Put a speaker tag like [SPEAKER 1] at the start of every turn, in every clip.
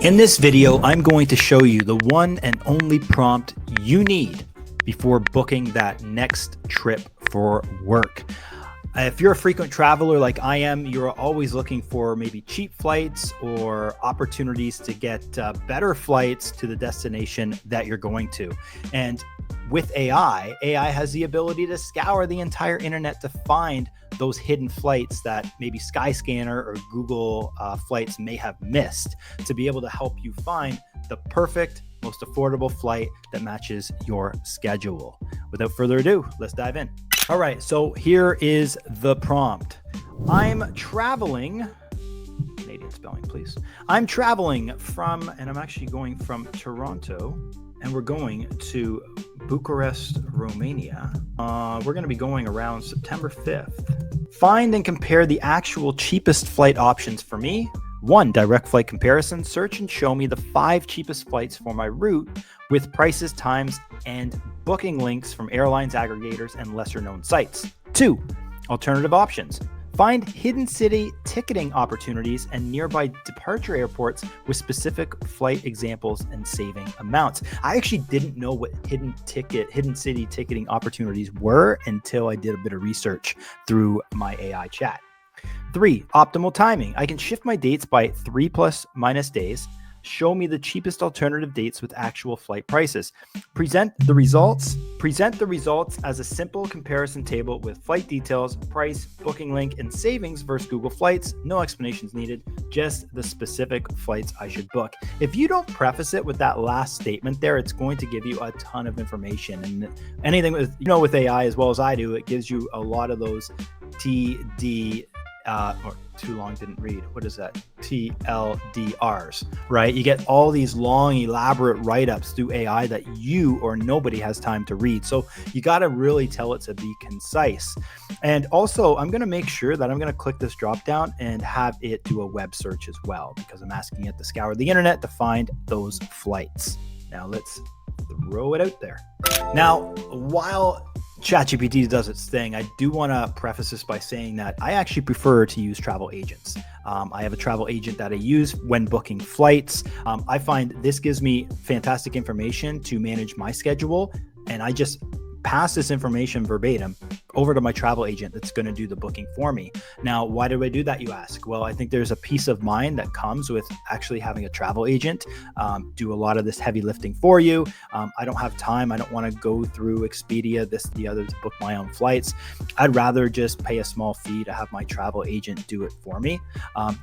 [SPEAKER 1] In this video, I'm going to show you the one and only prompt you need before booking that next trip for work. If you're a frequent traveler like I am, you're always looking for maybe cheap flights or opportunities to get better flights to the destination that you're going to. And with AI has the ability to scour the entire internet to find those hidden flights that maybe Skyscanner or Google flights may have missed, to be able to help you find the perfect, most affordable flight that matches your schedule. Without further ado, let's dive in. All right, so here is the prompt. I'm traveling, Canadian spelling, please. I'm traveling from, and I'm actually going from Toronto, and we're going to Bucharest, Romania. We're going to be going around September 5th. Find and compare the actual cheapest flight options for me. 1. Direct flight comparison. Search and show me the 5 cheapest flights for my route with prices, times, and booking links from airlines, aggregators, and lesser known sites. 2. Alternative options. Find hidden city ticketing opportunities and nearby departure airports with specific flight examples and saving amounts. I actually didn't know what hidden city ticketing opportunities were until I did a bit of research through my AI chat. 3. Optimal timing. I can shift my dates by 3 plus minus days. Show me the cheapest alternative dates with actual flight prices. Present the results as a simple comparison table with flight details, price, booking link, and savings versus Google Flights. No explanations needed, just the specific flights I should book. If you don't preface it with that last statement there, it's going to give you a ton of information. And anything with, with AI as well as I do, it gives you a lot of those TD, or too long didn't read. What is that? TLDRs, right? You get all these long, elaborate write-ups through AI that you or nobody has time to read. So you got to really tell it to be concise. And also, I'm going to make sure that I'm going to click this drop down and have it do a web search as well, because I'm asking it to scour the internet to find those flights. Now let's throw it out there. Now, while ChatGPT does its thing, I do want to preface this by saying that I actually prefer to use travel agents. I have a travel agent that I use when booking flights. I find this gives me fantastic information to manage my schedule, and I just pass this information verbatim over to my travel agent that's going to do the booking for me. Now, why do I do that, you ask? Well, I think there's a peace of mind that comes with actually having a travel agent do a lot of this heavy lifting for you. I don't have time. I don't want to go through Expedia, this, the other, to book my own flights. I'd rather just pay a small fee to have my travel agent do it for me.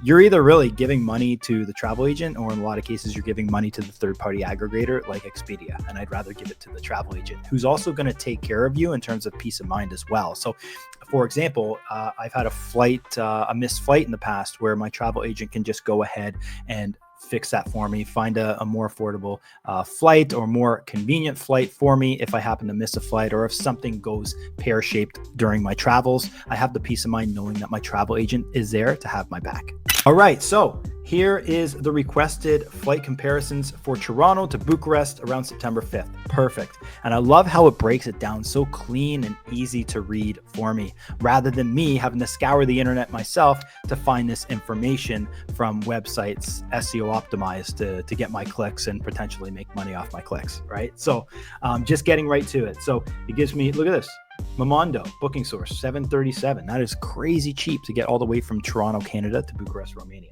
[SPEAKER 1] You're either really giving money to the travel agent, or in a lot of cases, you're giving money to the third-party aggregator like Expedia. And I'd rather give it to the travel agent, who's also going to take care of you in terms of peace of mind as well. So, for example, I've had a missed flight in the past where my travel agent can just go ahead and fix that for me, find a more affordable flight or more convenient flight for me if I happen to miss a flight, or if something goes pear-shaped during my travels. I have the peace of mind knowing that my travel agent is there to have my back. All right, so here is the requested flight comparisons for Toronto to Bucharest around September 5th. Perfect. And I love how it breaks it down so clean and easy to read for me, rather than me having to scour the internet myself to find this information from websites SEO optimized to get my clicks and potentially make money off my clicks, right? So just getting right to it. So it gives me, look at this. Mondo booking source $737. That is crazy cheap to get all the way from Toronto, Canada to Bucharest, Romania.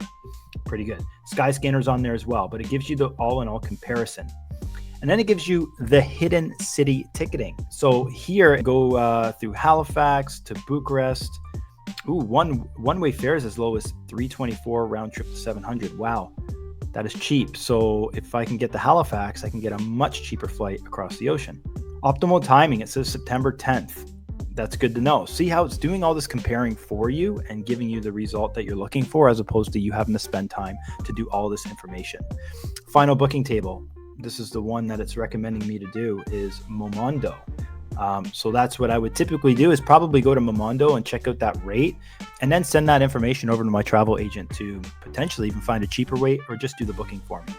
[SPEAKER 1] Pretty good. Skyscanner's on there as well, but it gives you the all-in-all comparison. And then it gives you the hidden city ticketing. So here, go through Halifax to Bucharest. Ooh, one-way fares as low as $324, round trip to $700. Wow, that is cheap. So if I can get to Halifax, I can get a much cheaper flight across the ocean. Optimal timing, it says September 10th. That's good to know. See how it's doing all this comparing for you and giving you the result that you're looking for, as opposed to you having to spend time to do all this information. Final booking table. This is the one that it's recommending me to do, is Mondo. So that's what I would typically do, is probably go to Mondo and check out that rate, and then send that information over to my travel agent to potentially even find a cheaper rate or just do the booking for me.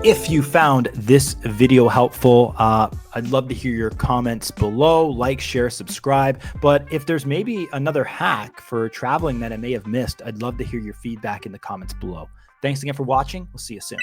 [SPEAKER 1] If you found this video helpful, I'd love to hear your comments below. Like, share, subscribe. But if there's maybe another hack for traveling that I may have missed, I'd love to hear your feedback in the comments below. Thanks again for watching. We'll see you soon.